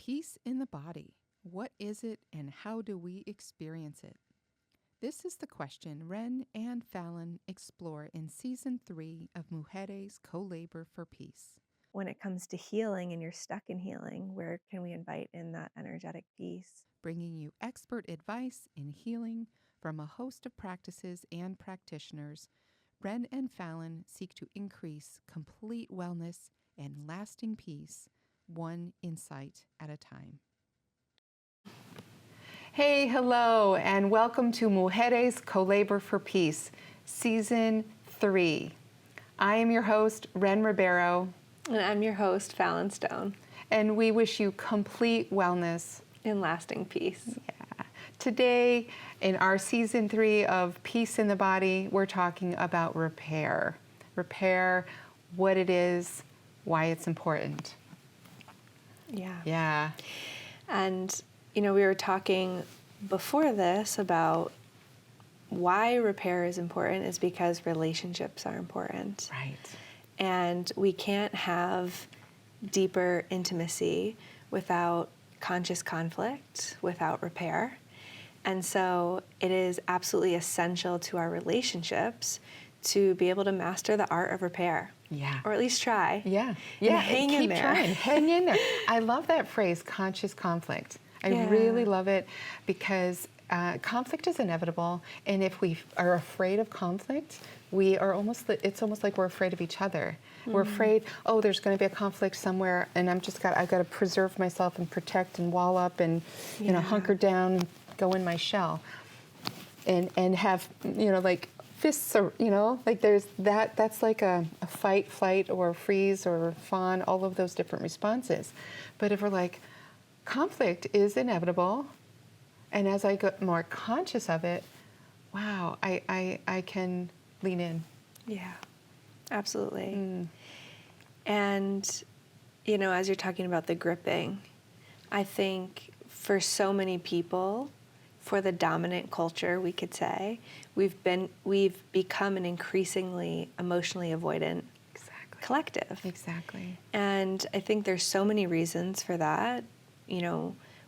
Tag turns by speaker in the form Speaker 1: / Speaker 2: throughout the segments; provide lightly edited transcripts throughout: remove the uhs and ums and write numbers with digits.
Speaker 1: Peace in the body. What is it and how do we experience it? This is the question Wren and Fallon explore in Season 3 of Mujeres Co-Labor for Peace.
Speaker 2: When it comes to healing and you're stuck in healing, where can we invite in that energetic peace?
Speaker 1: Bringing you expert advice in healing from a host of practices and practitioners, Wren and Fallon seek to increase complete wellness and lasting peace, one insight at a time. Hey, hello, and welcome to Mujeres Co-Labor for Peace, Season 3. I am your host, Wren Ribeiro.
Speaker 2: And I'm your host, Fallon Stone.
Speaker 1: And we wish you complete wellness
Speaker 2: and lasting peace.
Speaker 1: Yeah. Today, in our Season 3 of Peace in the Body, we're talking about repair. Repair, what it is, why it's important. Yeah.
Speaker 2: And, we were talking before this about why repair is important is because relationships are important.
Speaker 1: Right.
Speaker 2: And we can't have deeper intimacy without conscious conflict, without repair. And so it is absolutely essential to our relationships to be able to master the art of repair.
Speaker 1: Yeah.
Speaker 2: Or at least try.
Speaker 1: Yeah.
Speaker 2: Hang in there.
Speaker 1: Trying. Hang in there. I love that phrase, conscious conflict. I really love it because conflict is inevitable. And if we are afraid of conflict, it's almost like we're afraid of each other. Mm-hmm. We're afraid, there's going to be a conflict somewhere and I've got to preserve myself and protect and wall up and, hunker down and go in my shell and have, like fists or, like there's that's like a fight, flight, or freeze or fawn, all of those different responses. But if we're like, conflict is inevitable, and as I get more conscious of it, wow, I can lean in.
Speaker 2: Yeah, absolutely. And, as you're talking about the gripping, I think for so many people, for the dominant culture, we could say, we've become an increasingly emotionally avoidant collective.
Speaker 1: Exactly.
Speaker 2: And I think there's so many reasons for that.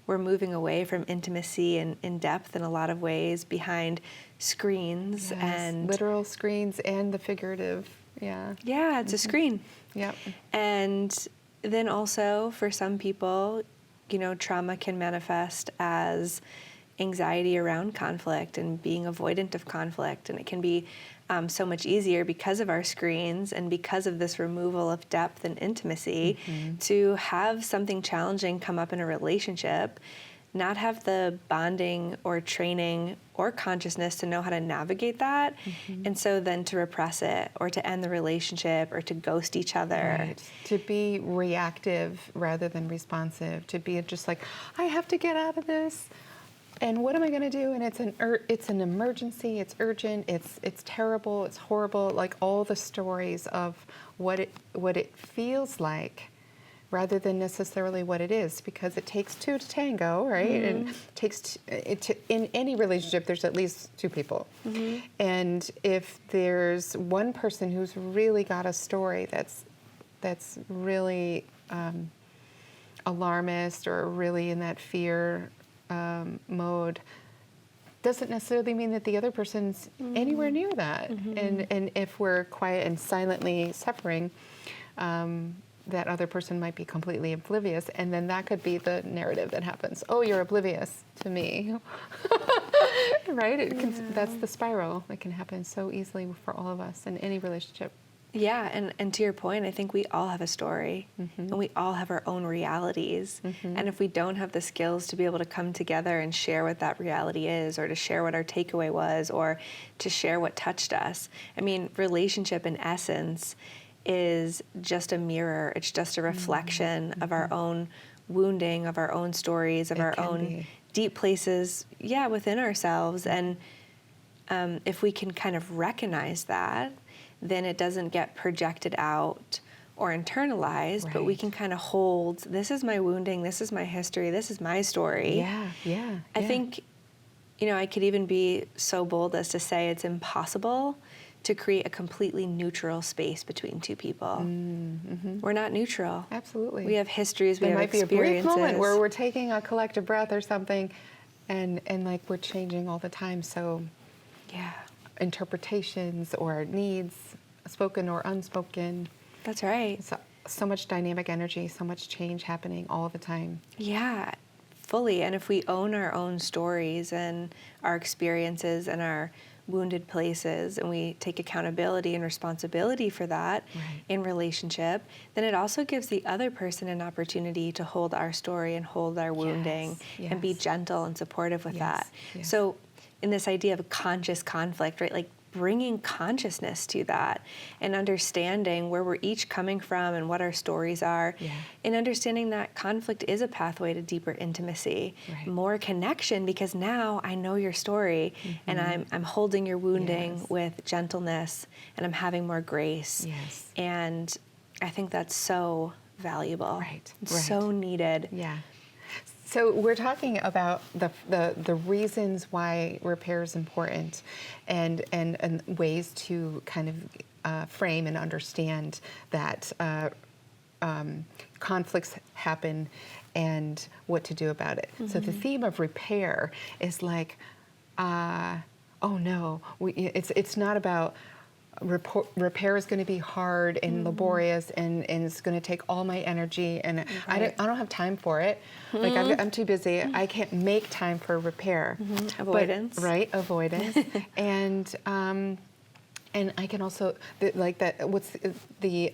Speaker 2: We're moving away from intimacy and in depth in a lot of ways behind screens.
Speaker 1: Yes,
Speaker 2: and
Speaker 1: literal screens and the figurative. Yeah,
Speaker 2: it's a screen.
Speaker 1: Yep.
Speaker 2: And then also for some people, trauma can manifest as anxiety around conflict and being avoidant of conflict. And it can be so much easier because of our screens and because of this removal of depth and intimacy to have something challenging come up in a relationship, not have the bonding or training or consciousness to know how to navigate that. And so then to repress it or to end the relationship or to ghost each other.
Speaker 1: Right. To be reactive rather than responsive, to be just like, I have to get out of this. And what am I going to do? And it's an emergency. It's urgent. It's terrible. It's horrible. Like all the stories of what it feels like, rather than necessarily what it is, because it takes two to tango, right? And in any relationship, there's at least two people. And if there's one person who's really got a story that's really alarmist or really in that fear mode, doesn't necessarily mean that the other person's anywhere near that. And if we're quiet and silently suffering, that other person might be completely oblivious, and then that could be the narrative that happens. Oh, you're oblivious to me, right? That's the spiral that can happen so easily for all of us in any relationship.
Speaker 2: Yeah, and to your point, I think we all have a story, and we all have our own realities. And if we don't have the skills to be able to come together and share what that reality is, or to share what our takeaway was, or to share what touched us, I mean, relationship in essence is just a mirror. It's just a reflection of our own wounding, of our own stories, of our own deep places, within ourselves. And if we can kind of recognize that, then it doesn't get projected out or internalized, but we can kind of hold, this is my wounding, this is my history, this is my story. I think, I could even be so bold as to say it's impossible to create a completely neutral space between two people. We're not neutral.
Speaker 1: Absolutely.
Speaker 2: We have histories, we
Speaker 1: There
Speaker 2: have
Speaker 1: might be a
Speaker 2: experiences.
Speaker 1: brief moment where we're taking a collective breath or something, and like we're changing all the time. So
Speaker 2: Yeah,
Speaker 1: interpretations or needs, spoken or unspoken.
Speaker 2: that's right.
Speaker 1: So much dynamic energy, so much change happening all the time.
Speaker 2: Yeah, fully. And if we own our own stories and our experiences and our wounded places, and we take accountability and responsibility for that
Speaker 1: Right.
Speaker 2: in relationship, then it also gives the other person an opportunity to hold our story and hold our wounding and be
Speaker 1: yes.
Speaker 2: gentle and supportive with
Speaker 1: Yes,
Speaker 2: that.
Speaker 1: yes.
Speaker 2: So in this idea of conscious conflict, right, like bringing consciousness to that and understanding where we're each coming from and what our stories are,
Speaker 1: Yeah.
Speaker 2: and understanding that conflict is a pathway to deeper intimacy,
Speaker 1: Right.
Speaker 2: more connection, because now I know your story and I'm holding your wounding
Speaker 1: Yes.
Speaker 2: with gentleness, and I'm having more grace.
Speaker 1: Yes.
Speaker 2: And I think that's so valuable.
Speaker 1: Right,
Speaker 2: It's
Speaker 1: right.
Speaker 2: so needed.
Speaker 1: Yeah. So we're talking about the reasons why repair is important, and ways to kind of frame and understand that conflicts happen and what to do about it. So the theme of repair is like, oh no, it's not about. Repair is going to be hard and laborious, and it's going to take all my energy, and I don't have time for it. Like I'm too busy. I can't make time for repair.
Speaker 2: Avoidance.
Speaker 1: But, right, avoidance, and I can also like that. What's the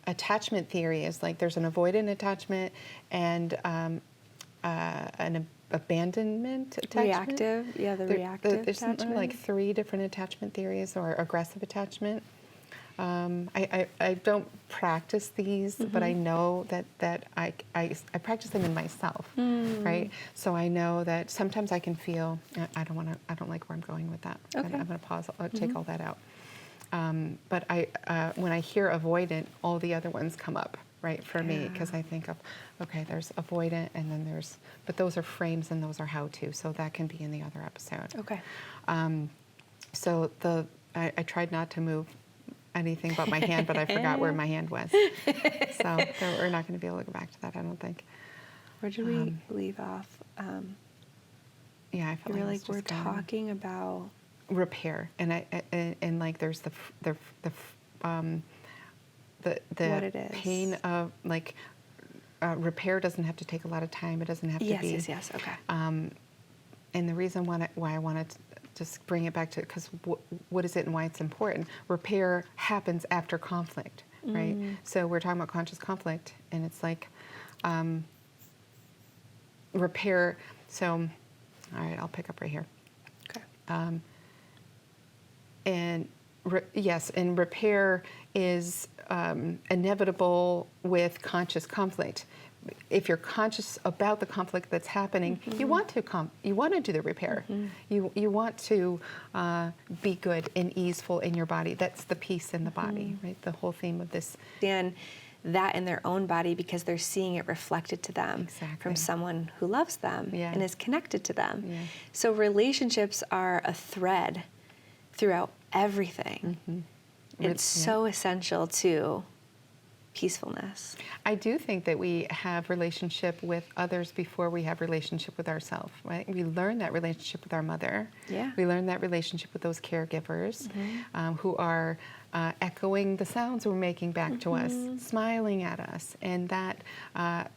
Speaker 1: attachment theory is like there's an avoidant attachment and an abandonment attachment.
Speaker 2: Reactive, yeah, the reactive
Speaker 1: There's
Speaker 2: attachment.
Speaker 1: like 3 different attachment theories, or aggressive attachment. I don't practice these, but I know that I practice them in myself, right? So I know that sometimes I can feel I don't like where I'm going with that.
Speaker 2: Okay.
Speaker 1: I'm going to pause. I'll take all that out. But when I hear avoidant, all the other ones come up, right, for me, because I think of, okay, there's avoidant, and then but those are frames and those are how-to, so that can be in the other episode.
Speaker 2: Okay.
Speaker 1: So I tried not to move anything but my hand, but I forgot where my hand was. So we're not going to be able to go back to that, I don't think.
Speaker 2: Where did we leave off?
Speaker 1: Yeah, I felt
Speaker 2: You were
Speaker 1: like
Speaker 2: like, we're talking about
Speaker 1: repair, and like there's the
Speaker 2: what it is.
Speaker 1: pain of like repair doesn't have to take a lot of time. It doesn't have to be.
Speaker 2: Yes. Okay.
Speaker 1: And the reason why I wanted to just bring it back to, because what is it and why it's important? Repair happens after conflict, right? So we're talking about conscious conflict, and it's like repair. So, all right, I'll pick up right here.
Speaker 2: Okay.
Speaker 1: And yes, and repair is inevitable with conscious conflict. If you're conscious about the conflict that's happening, you want to do the repair. You want to be good and easeful in your body. That's the peace in the body, right? The whole theme of this.
Speaker 2: And that in their own body, because they're seeing it reflected to them from someone who loves them and is connected to them.
Speaker 1: Yeah.
Speaker 2: So relationships are a thread throughout everything. It's so essential to peacefulness.
Speaker 1: I do think that we have relationship with others before we have relationship with ourselves, right? We learn that relationship with our mother.
Speaker 2: Yeah.
Speaker 1: We learn that relationship with those caregivers who are echoing the sounds we're making back to us, smiling at us. And that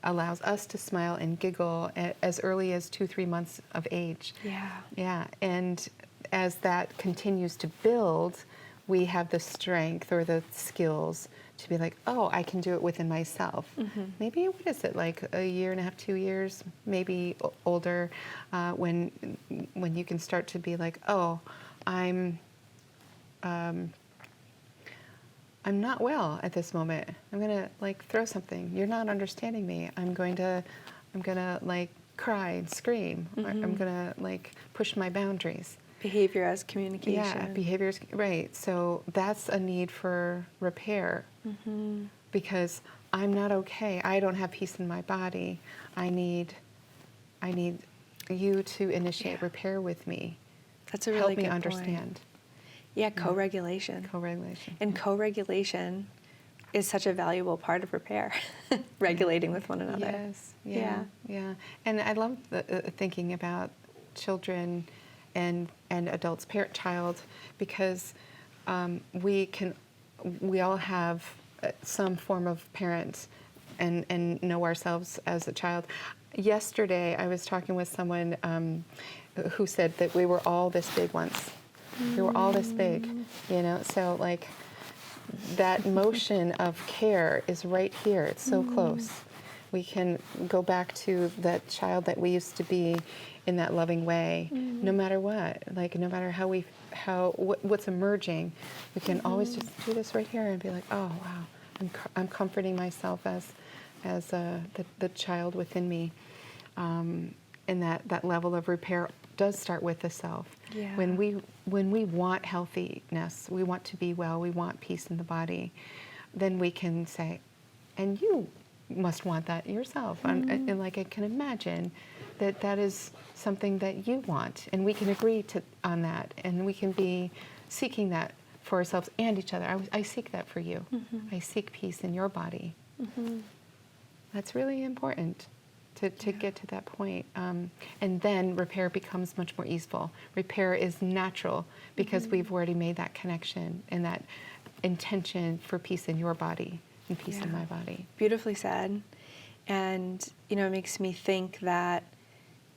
Speaker 1: allows us to smile and giggle as early as 2-3 months of age.
Speaker 2: Yeah.
Speaker 1: Yeah. And as that continues to build, we have the strength or the skills to be like, oh, I can do it within myself. Maybe, what is it, like 1.5 years, 2 years, maybe older, when you can start to be like, oh, I'm not well at this moment. I'm gonna like throw something. You're not understanding me. I'm gonna like cry and scream. Or I'm gonna like push my boundaries.
Speaker 2: Behavior as communication.
Speaker 1: Yeah, behaviors, right. So that's a need for repair because I'm not okay. I don't have peace in my body. I need you to initiate repair with me.
Speaker 2: That's a really
Speaker 1: Help me
Speaker 2: good
Speaker 1: understand.
Speaker 2: point. Yeah, co-regulation.
Speaker 1: Co-regulation.
Speaker 2: And co-regulation is such a valuable part of repair, regulating with one another.
Speaker 1: Yes, yeah. And I love thinking about children and adults, parent-child, because we all have some form of parent and know ourselves as a child. Yesterday, I was talking with someone who said that we were all this big once. We were all this big, so like that motion of care is right here. It's so close. We can go back to that child that we used to be in that loving way, no matter what, like no matter what's emerging, we can always just do this right here and be like, oh wow, I'm comforting myself as the child within me, and that level of repair does start with the self.
Speaker 2: Yeah.
Speaker 1: When we want healthiness, we want to be well, we want peace in the body, then we can say, and you must want that yourself. And like I can imagine that is something that you want, and we can agree on that, and we can be seeking that for ourselves and each other. I seek that for you. I seek peace in your body. That's really important to get to that point. And then repair becomes much more easeful. Repair is natural because we've already made that connection and that intention for peace in your body and peace in my body.
Speaker 2: Beautifully said. And, it makes me think that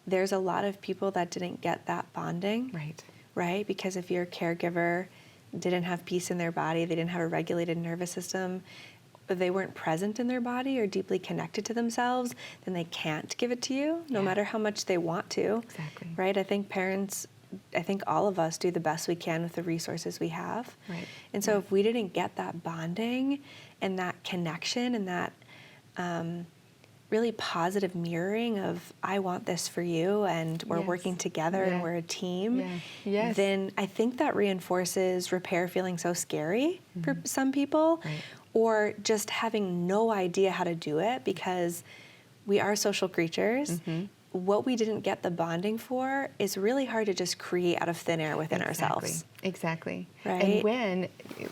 Speaker 2: there's a lot of people that didn't get that bonding. Right? Because if your caregiver didn't have peace in their body, they didn't have a regulated nervous system, they weren't present in their body or deeply connected to themselves, then they can't give it to you, no matter how much they want to.
Speaker 1: Exactly.
Speaker 2: Right? I think all of us do the best we can with the resources we have.
Speaker 1: Right.
Speaker 2: And so if we didn't get that bonding and that connection and that really positive mirroring of, I want this for you, and we're working together and we're a team, then I think that reinforces repair feeling so scary for some people, or just having no idea how to do it, because we are social creatures. What we didn't get the bonding for is really hard to just create out of thin air within ourselves.
Speaker 1: Exactly.
Speaker 2: Right?
Speaker 1: And when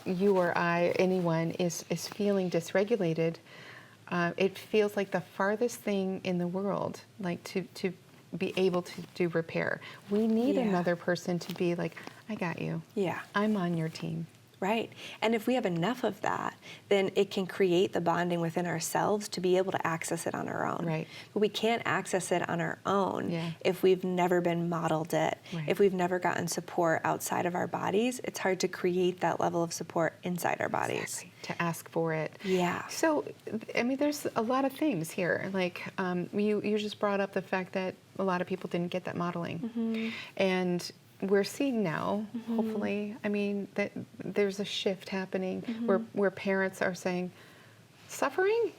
Speaker 1: you or I, anyone, is feeling dysregulated, it feels like the farthest thing in the world, like to be able to do repair. We need another person to be like, I got you.
Speaker 2: Yeah.
Speaker 1: I'm on your team.
Speaker 2: Right. And if we have enough of that, then it can create the bonding within ourselves to be able to access it on our own.
Speaker 1: Right.
Speaker 2: But we can't access it on our own
Speaker 1: Yeah.
Speaker 2: if we've never been modeled it,
Speaker 1: Right.
Speaker 2: if we've never gotten support outside of our bodies. It's hard to create that level of support inside our bodies.
Speaker 1: Exactly. To ask for it.
Speaker 2: Yeah.
Speaker 1: So, I mean, there's a lot of things here. Like, you just brought up the fact that a lot of people didn't get that modeling. And we're seeing now, hopefully, I mean, that there's a shift happening where parents are saying, suffering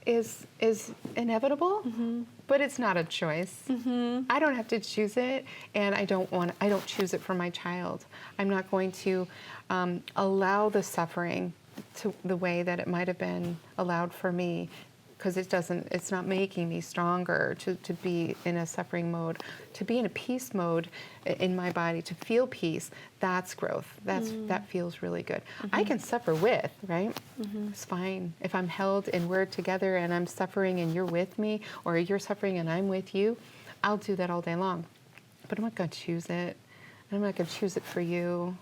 Speaker 1: is inevitable, but it's not a choice. I don't have to choose it, and I don't choose it for my child. I'm not going to allow the suffering to the way that it might have been allowed for me, because it's not making me stronger to be in a suffering mode. To be in a peace mode in my body, to feel peace, that's growth. That feels really good. I can suffer with, right? It's fine. If I'm held and we're together and I'm suffering and you're with me, or you're suffering and I'm with you, I'll do that all day long. But I'm not going to choose it. I'm not going to choose it for you.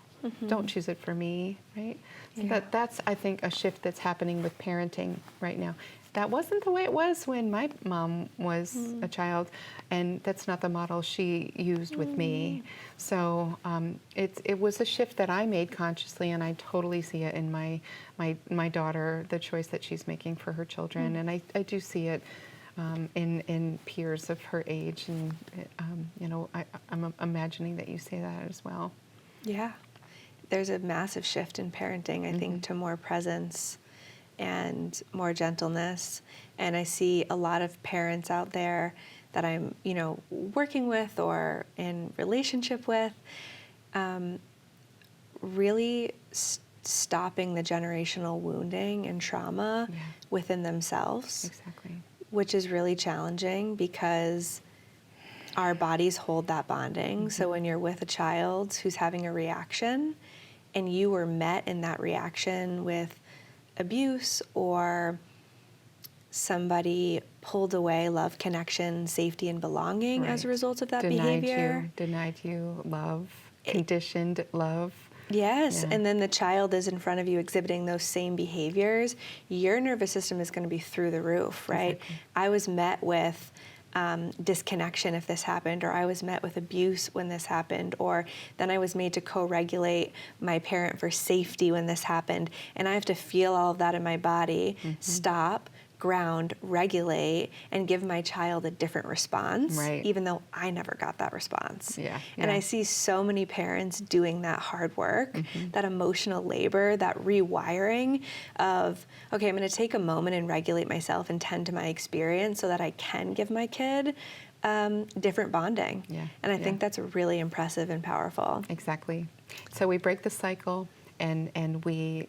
Speaker 1: Don't choose it for me, right? So that's, I think, a shift that's happening with parenting right now. That wasn't the way it was when my mom was a child, and that's not the model she used with me. So it was a shift that I made consciously, and I totally see it in my daughter, the choice that she's making for her children, and I do see it in peers of her age, and I'm imagining that you say that as well.
Speaker 2: Yeah. There's a massive shift in parenting, I think, to more presence and more gentleness. And I see a lot of parents out there that I'm, working with or in relationship with, really stopping the generational wounding and trauma within themselves.
Speaker 1: Exactly.
Speaker 2: Which is really challenging because our bodies hold that bonding. So when you're with a child who's having a reaction, and you were met in that reaction with abuse, or somebody pulled away love, connection, safety, and belonging as a result of that behavior.
Speaker 1: Denied you love, conditioned love.
Speaker 2: Yes,
Speaker 1: Yeah.
Speaker 2: and then the child is in front of you exhibiting those same behaviors, your nervous system is going to be through the roof, right?
Speaker 1: Exactly.
Speaker 2: I was met with disconnection if this happened, or I was met with abuse when this happened, or then I was made to co-regulate my parent for safety when this happened, and I have to feel all of that in my body, stop, ground, regulate, and give my child a different response,
Speaker 1: Right.
Speaker 2: even though I never got that response.
Speaker 1: Yeah,
Speaker 2: And
Speaker 1: yeah.
Speaker 2: I see so many parents doing that hard work, that emotional labor, that rewiring of, okay, I'm going to take a moment and regulate myself and tend to my experience so that I can give my kid different bonding.
Speaker 1: Yeah,
Speaker 2: And I
Speaker 1: yeah.
Speaker 2: think that's really impressive and powerful.
Speaker 1: Exactly. So we break the cycle, and we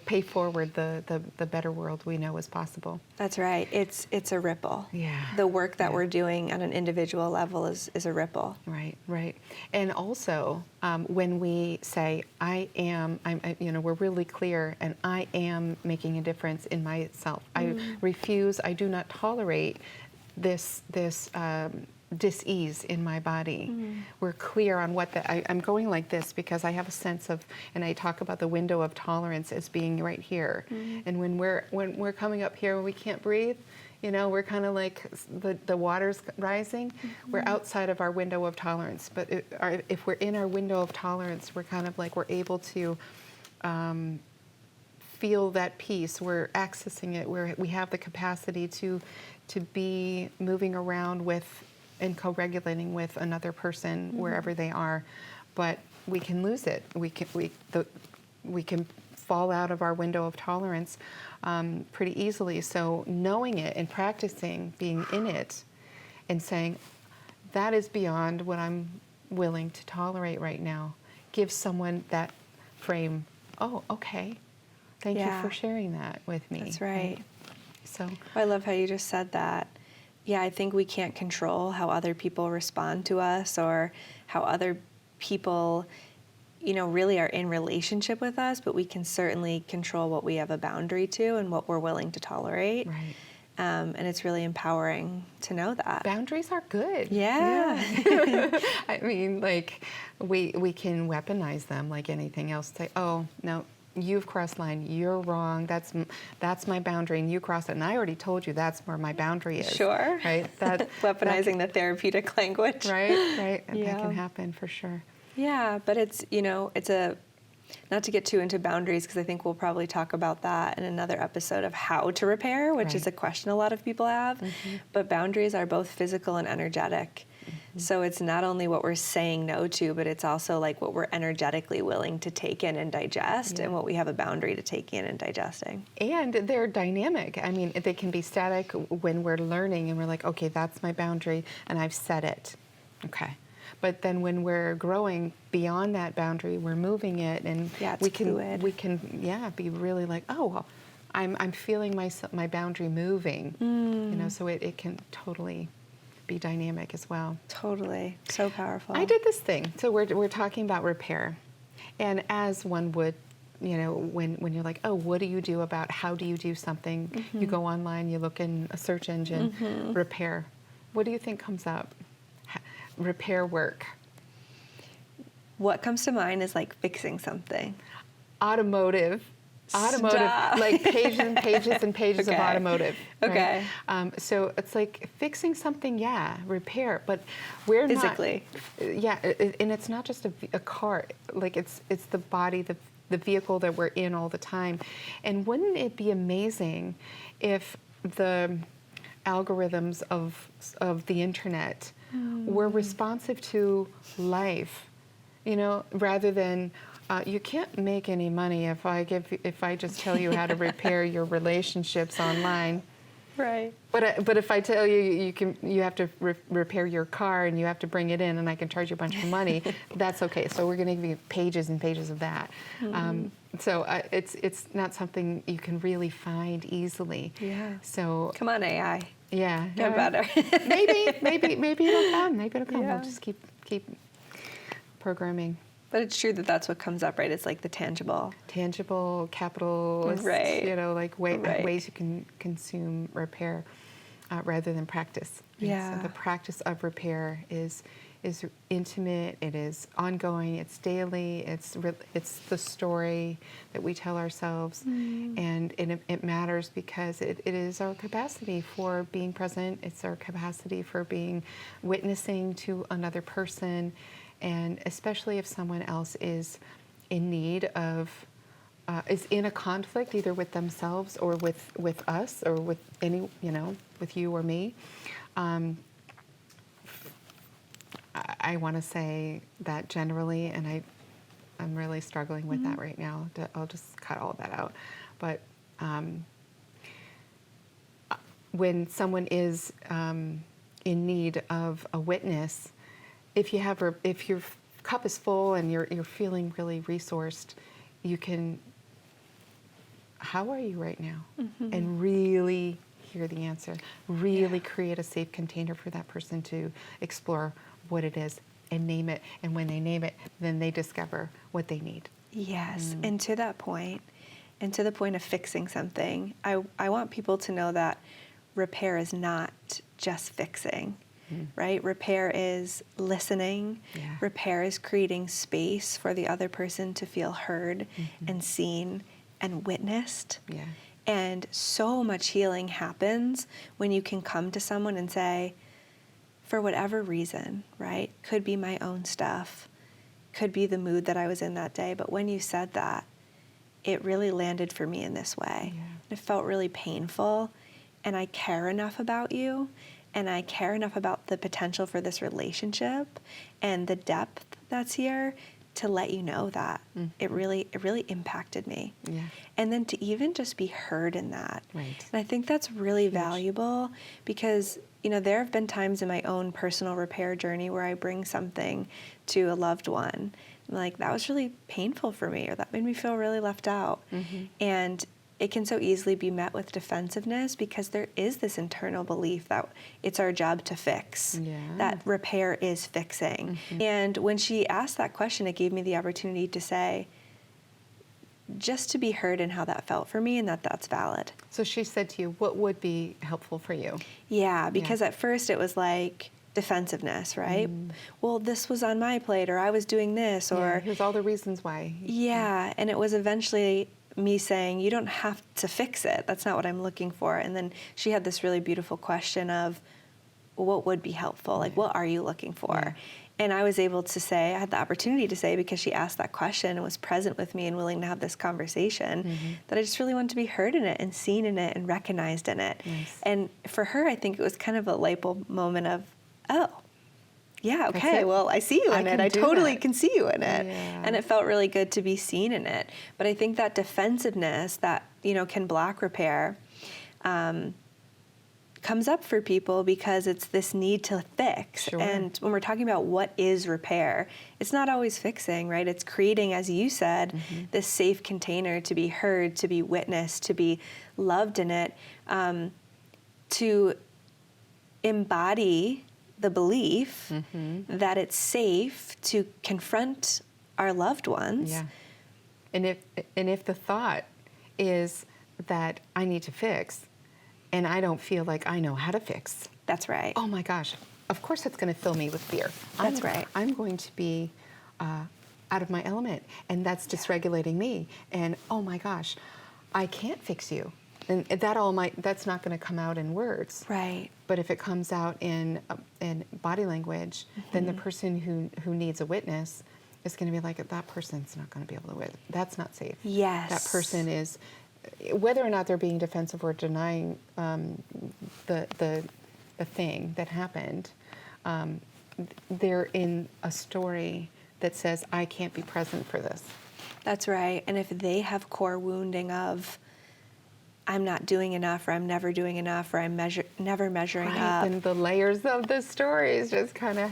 Speaker 1: pay forward the better world we know is possible.
Speaker 2: That's right. It's a ripple.
Speaker 1: Yeah.
Speaker 2: The work that
Speaker 1: Yeah.
Speaker 2: we're doing on an individual level is a ripple.
Speaker 1: Right, right. And also, when we say, we're really clear, and I am making a difference in myself. I refuse, I do not tolerate this dis-ease in my body. We're clear on what I'm going like this because I have a sense of, and I talk about the window of tolerance as being right here. And when we're coming up here and we can't breathe, we're kind of like the water's rising. We're outside of our window of tolerance. But if we're in our window of tolerance, we're kind of like we're able to feel that peace. We're accessing it. We have the capacity to be moving around with and co-regulating with another person wherever they are, but we can lose it. We can fall out of our window of tolerance pretty easily. So knowing it and practicing being in it, and saying that is beyond what I'm willing to tolerate right now, gives someone that frame. Oh, okay. Thank you for sharing that with me.
Speaker 2: That's right.
Speaker 1: So
Speaker 2: I love how you just said that. Yeah, I think we can't control how other people respond to us, or how other people, really are in relationship with us, but we can certainly control what we have a boundary to and what we're willing to tolerate.
Speaker 1: right.
Speaker 2: And it's really empowering to know that.
Speaker 1: Boundaries are good.
Speaker 2: Yeah.
Speaker 1: I mean, like, we can weaponize them like anything else. Say, oh, no, you've crossed line. You're wrong. That's my boundary, and you crossed it. And I already told you that's where my boundary is.
Speaker 2: Sure.
Speaker 1: Right?
Speaker 2: Weaponizing the therapeutic language.
Speaker 1: Right. And
Speaker 2: Yeah.
Speaker 1: that can happen for sure.
Speaker 2: Yeah, but it's not to get too into boundaries, because I think we'll probably talk about that in another episode of how to repair, which is a question a lot of people have. But boundaries are both physical and energetic. So it's not only what we're saying no to, but it's also like what we're energetically willing to take in and digest, and what we have a boundary to take in and digesting.
Speaker 1: And they're dynamic. I mean, they can be static when we're learning and we're like, okay, that's my boundary, and I've set it. Okay. But then when we're growing beyond that boundary, we're moving it, and
Speaker 2: it's fluid.
Speaker 1: we can be really like, oh, well, I'm feeling my boundary moving. So it can totally be dynamic as well.
Speaker 2: Totally. So powerful.
Speaker 1: I did this thing. So we're talking about repair. And as one would, when you're like, oh, what do you do about how do you do something? You go online, you look in a search engine, repair. What do you think comes up? Repair work.
Speaker 2: What comes to mind is like fixing something.
Speaker 1: Automotive,
Speaker 2: Stop.
Speaker 1: like pages and pages and pages of
Speaker 2: Okay.
Speaker 1: automotive. Right?
Speaker 2: Okay.
Speaker 1: So it's like fixing something, repair, but we're
Speaker 2: Physically.
Speaker 1: not. And it's not just a car. Like it's the body, the vehicle that we're in all the time. And wouldn't it be amazing if the algorithms of the internet were responsive to life, rather than you can't make any money if I just tell you how to repair your relationships online.
Speaker 2: Right.
Speaker 1: But if I tell you you have to repair your car and you have to bring it in and I can charge you a bunch of money, that's okay. So we're going to give you pages and pages of that. So it's not something you can really find easily.
Speaker 2: Yeah.
Speaker 1: So
Speaker 2: Come on, AI.
Speaker 1: yeah,
Speaker 2: Get better.
Speaker 1: maybe it'll come. Maybe it'll come.
Speaker 2: Yeah.
Speaker 1: We'll just keep programming.
Speaker 2: But it's true that that's what comes up, right? It's like the tangible.
Speaker 1: Tangible, capitalist,
Speaker 2: Right.
Speaker 1: like
Speaker 2: Right.
Speaker 1: ways you can consume repair rather than practice. And
Speaker 2: Yeah.
Speaker 1: so the practice of repair is intimate, it is ongoing, it's daily, it's the story that we tell ourselves. And it matters because it is our capacity for being present, it's our capacity for being witnessing to another person, and especially if someone else is in need of is in a conflict either with themselves or with us or with any, with you or me. I want to say that generally, and I'm really struggling with that right now. I'll just cut all of that out. But when someone is in need of a witness, if your cup is full and you're feeling really resourced, you can. How are you right now? And really hear the answer. Really create a safe container for that person to explore what it is and name it. And when they name it, then they discover what they need.
Speaker 2: Yes. And to that point, and to the point of fixing something, I want people to know that repair is not just fixing, right? Repair is listening.
Speaker 1: Yeah.
Speaker 2: Repair is creating space for the other person to feel heard and seen and witnessed.
Speaker 1: Yeah.
Speaker 2: And so much healing happens when you can come to someone and say, for whatever reason, right? Could be my own stuff, could be the mood that I was in that day. But when you said that, it really landed for me in this way.
Speaker 1: Yeah.
Speaker 2: It felt really painful. And I care enough about you. And I care enough about the potential for this relationship and the depth that's here to let you know that. It really impacted me.
Speaker 1: Yeah.
Speaker 2: And then to even just be heard in that.
Speaker 1: Right.
Speaker 2: And I think that's really valuable because, there have been times in my own personal repair journey where I bring something to a loved one. And like, that was really painful for me, or that made me feel really left out. And it can so easily be met with defensiveness because there is this internal belief that it's our job to fix, that repair is fixing. And when she asked that question, it gave me the opportunity to say, just to be heard in how that felt for me and that's valid.
Speaker 1: So she said to you, what would be helpful for you?
Speaker 2: Yeah, because at first it was like defensiveness, right? Well, this was on my plate, or I was doing this, or
Speaker 1: here's all the reasons why.
Speaker 2: Yeah, and it was eventually me saying, you don't have to fix it. That's not what I'm looking for. And then she had this really beautiful question of, what would be helpful? Like, what are you looking for? And I was able to say, I had the opportunity to say, because she asked that question and was present with me and willing to have this conversation, that I just really wanted to be heard in it and seen in it and recognized in it.
Speaker 1: Nice.
Speaker 2: And for her, I think it was kind of a light bulb moment of, oh, yeah,
Speaker 1: That's
Speaker 2: okay,
Speaker 1: it.
Speaker 2: well, I see you in it. I totally can see you in it.
Speaker 1: Yeah.
Speaker 2: And it felt really good to be seen in it. But I think that defensiveness that, can block repair comes up for people because it's this need to fix.
Speaker 1: Sure.
Speaker 2: And when we're talking about what is repair, it's not always fixing, right? It's creating, as you said, this safe container to be heard, to be witnessed, to be loved in it, to embody the belief that it's safe to confront our loved ones.
Speaker 1: Yeah. And if the thought is that I need to fix and I don't feel like I know how to fix.
Speaker 2: That's right.
Speaker 1: Oh my gosh. Of course it's going to fill me with fear.
Speaker 2: That's right.
Speaker 1: I'm going to be out of my element, and that's dysregulating me. And oh my gosh, I can't fix you. And that's not going to come out in words.
Speaker 2: Right.
Speaker 1: But if it comes out in body language, then the person who needs a witness is going to be like, that person's not going to be able to that's not safe.
Speaker 2: Yes.
Speaker 1: That person is, whether or not they're being defensive or denying the thing that happened, they're in a story that says, I can't be present for this.
Speaker 2: That's right. And if they have core wounding of, I'm not doing enough, or I'm never doing enough, or I'm never measuring up.
Speaker 1: And the layers of the stories just kind of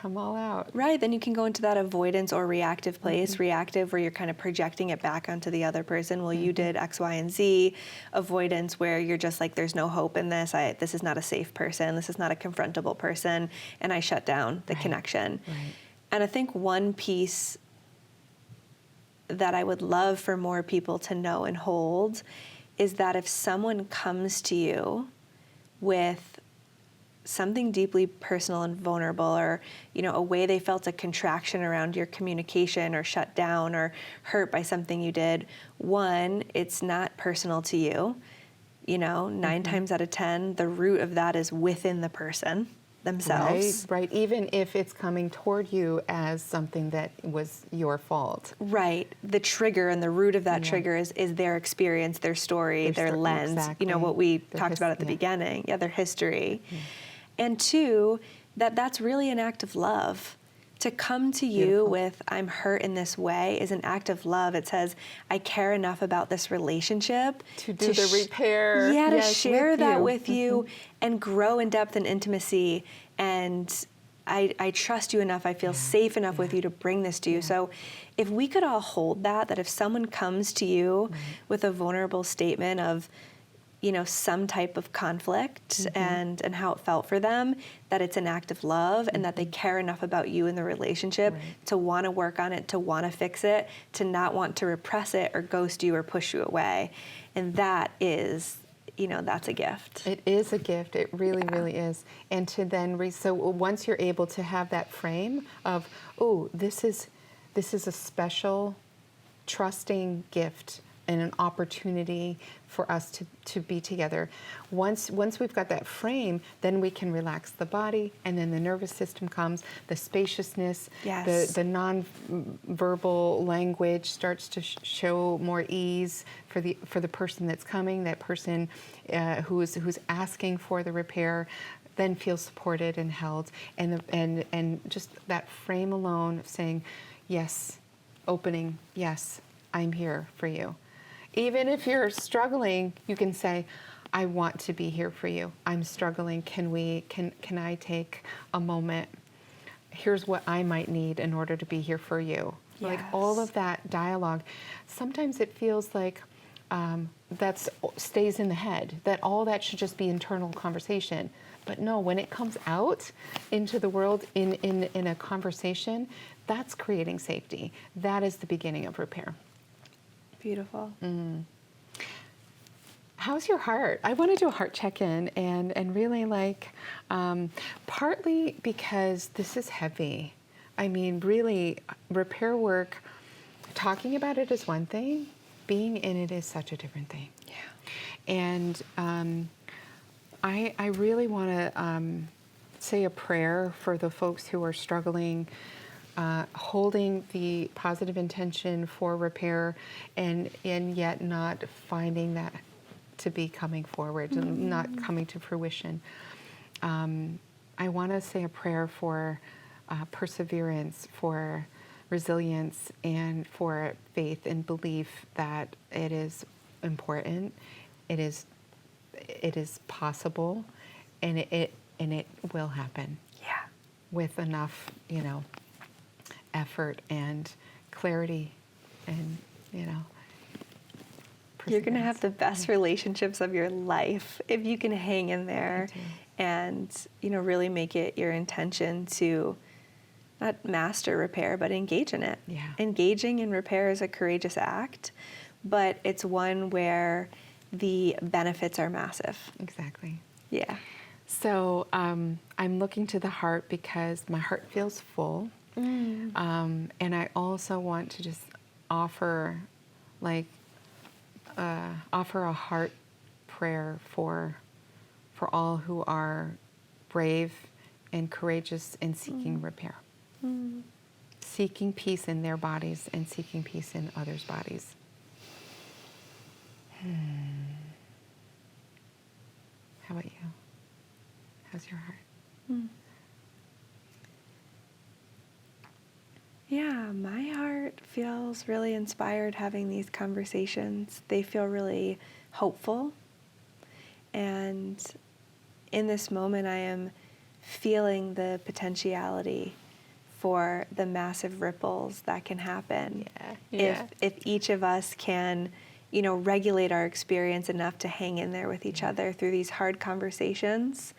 Speaker 1: come all out.
Speaker 2: Right, then you can go into that avoidance or reactive place. Reactive, where you're kind of projecting it back onto the other person. Well, you did X, Y, and Z. Avoidance, where you're just like, there's no hope in this. This is not a safe person. This is not a confrontable person. And I shut down the connection.
Speaker 1: Right.
Speaker 2: And I think one piece that I would love for more people to know and hold is that if someone comes to you with something deeply personal and vulnerable, or, you know, a way they felt a contraction around your communication or shut down or hurt by something you did, one, it's not personal to you. You know, 9 times out of 10, the root of that is within the person themselves.
Speaker 1: Right. Even if it's coming toward you as something that was your fault.
Speaker 2: Right. The trigger and the root of that trigger is their experience, their story, their lens,
Speaker 1: exactly.
Speaker 2: you know, what we
Speaker 1: Their
Speaker 2: talked about at the beginning, their history. And two, that's really an act of love. To come to you with, I'm hurt in this way, is an act of love. It says, I care enough about this relationship
Speaker 1: To do the repair.
Speaker 2: Yeah, to
Speaker 1: Yes,
Speaker 2: share
Speaker 1: with
Speaker 2: that
Speaker 1: you.
Speaker 2: with you and grow in depth and intimacy. And I trust you enough, I feel safe enough with you to bring this to you. So if we could all hold that if someone comes to you with a vulnerable statement of, you know, some type of conflict and how it felt for them, that it's an act of love and that they care enough about you in the relationship to want to work on it, to want to fix it, to not want to repress it or ghost you or push you away. And that is, you know, that's a gift.
Speaker 1: It is a gift. It really, really is. And to then, so once you're able to have that frame of, oh, this is a special, trusting gift and an opportunity for us to be together. Once we've got that frame, then we can relax the body, and then the nervous system comes, the spaciousness, the non-verbal language starts to show more ease for the person that's coming, that person who's asking for the repair, then feels supported and held, and just that frame alone of saying, yes, opening, yes, I'm here for you. Even if you're struggling, you can say, I want to be here for you. I'm struggling. Can I take a moment? Here's what I might need in order to be here for you.
Speaker 2: Yes.
Speaker 1: Like all of that dialogue. Sometimes it feels like that stays in the head, that all that should just be internal conversation. But no, when it comes out into the world in a conversation, that's creating safety. That is the beginning of repair.
Speaker 2: Beautiful.
Speaker 1: How's your heart? I want to do a heart check-in and really partly because this is heavy. I mean, really, repair work, talking about it is one thing, being in it is such a different thing. Yeah. And I really want to say a prayer for the folks who are struggling, holding the positive intention for repair and yet not finding that to be coming forward and not coming to fruition. I want to say a prayer for perseverance, for resilience, and for faith and belief that it is important, it is possible, and it will happen.
Speaker 2: Yeah.
Speaker 1: With enough, effort and clarity and,
Speaker 2: You're going to have the best relationships of your life if you can hang in there and, really make it your intention to not master repair, but engage in it.
Speaker 1: Yeah.
Speaker 2: Engaging in repair is a courageous act, but it's one where the benefits are massive.
Speaker 1: Exactly.
Speaker 2: Yeah.
Speaker 1: So I'm looking to the heart because my heart feels full. And I also want to just offer a heart prayer for all who are brave and courageous in seeking repair. Seeking peace in their bodies and seeking peace in others' bodies. How about you? How's your heart?
Speaker 2: Yeah, my heart feels really inspired having these conversations. They feel really hopeful. And in this moment, I am feeling the potentiality for the massive ripples that can happen if each of us can, regulate our experience enough to hang in there with each other through these hard conversations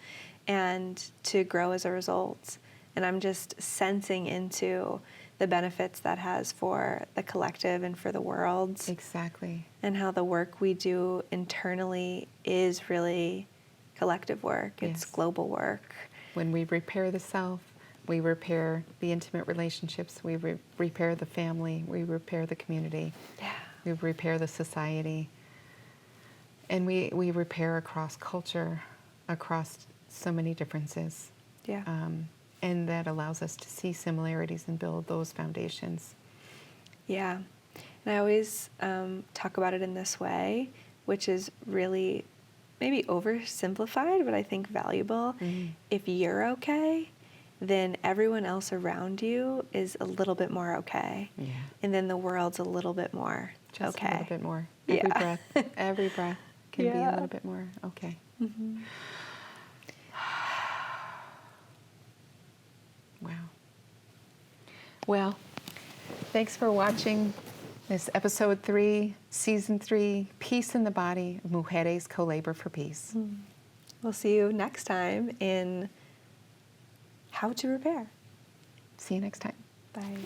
Speaker 2: and to grow as a result. And I'm just sensing into the benefits that has for the collective and for the world.
Speaker 1: Exactly.
Speaker 2: And how the work we do internally is really collective work. It's
Speaker 1: Yes.
Speaker 2: global work.
Speaker 1: When we repair the self, we repair the intimate relationships, we repair the family, we repair the community,
Speaker 2: Yeah.
Speaker 1: we repair the society. And we repair across culture, across so many differences.
Speaker 2: Yeah.
Speaker 1: And that allows us to see similarities and build those foundations.
Speaker 2: Yeah. And I always talk about it in this way, which is really maybe oversimplified, but I think valuable.
Speaker 1: Mm-hmm.
Speaker 2: If you're okay, then everyone else around you is a little bit more okay.
Speaker 1: Yeah.
Speaker 2: And then the world's a little bit more
Speaker 1: Just
Speaker 2: okay.
Speaker 1: a little bit more.
Speaker 2: Yeah.
Speaker 1: Every breath can be a
Speaker 2: Yeah.
Speaker 1: little bit more okay.
Speaker 2: Mm-hmm.
Speaker 1: Wow. Well, thanks for watching this episode 3, season 3, Peace in the Body, Mujeres Co-Labor for Peace.
Speaker 2: We'll see you next time in How to Repair.
Speaker 1: See you next time.
Speaker 2: Bye.